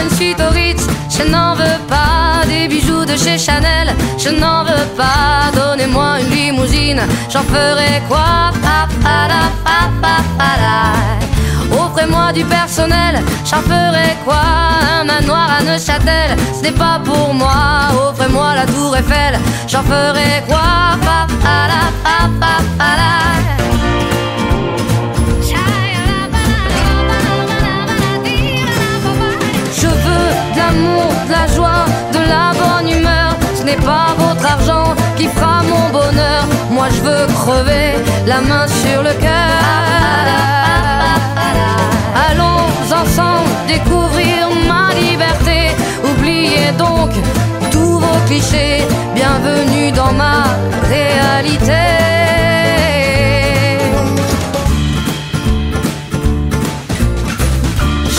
une suite au Ritz, je n'en veux pas. Des bijoux de chez Chanel, je n'en veux pas. Donnez-moi une limousine, j'en ferai quoi? Offrez-moi du personnel, j'en ferai quoi? Un manoir à Neuchâtel, ce n'est pas pour moi. Offrez-moi la tour Eiffel, j'en ferai quoi? Je veux de l'amour, de la joie, de la bonne humeur. Ce n'est pas votre argent qui fera mon bonheur. Moi je veux crever, la main sur le cœur. Allons ensemble découvrir ma liberté. Oubliez donc tous vos clichés. Bienvenue dans ma réalité.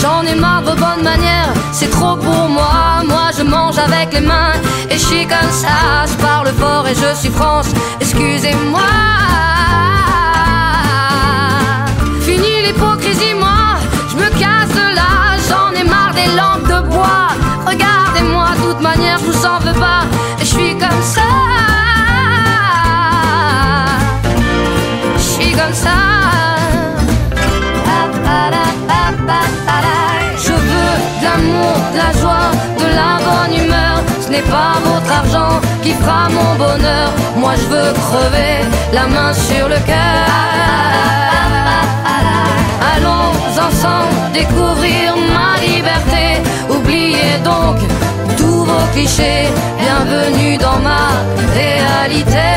J'en ai marre de vos bonnes manières, c'est trop pour moi. Moi je mange avec les mains et je suis comme ça. Je parle fort et je suis France, excusez-moi. Fini l'hypocrisie, moi je me casse de là. J'en ai marre des lampes de bois. Regardez-moi, de toute manière je vous en veux pas. Et je suis comme ça. Je suis comme ça. Je veux de l'amour, de la joie, de la bonne humeur. Ce n'est pas votre argent qui fera mon bonheur. Moi je veux crever, la main sur le cœur. Allons ensemble découvrir ma liberté. Oubliez donc tous vos clichés. Bienvenue dans ma réalité.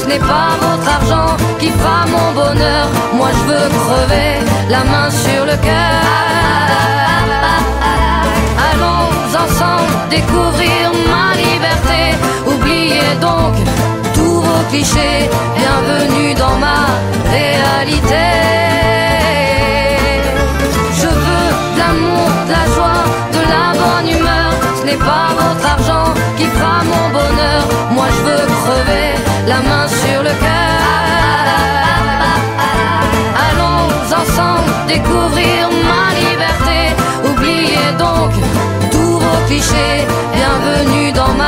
Ce n'est pas votre argent qui fera mon bonheur. Moi je veux crever, la main sur le cœur. Allons ensemble découvrir ma liberté. Oubliez donc tous vos clichés. Bienvenue dans ma réalité. Je veux de l'amour, de la joie, de la bonne humeur. Ce n'est pas votre argent qui fera mon bonheur. Moi je veux crever, la main sur le cœur. Allons ensemble découvrir ma liberté. Oubliez donc tous vos clichés. Bienvenue dans ma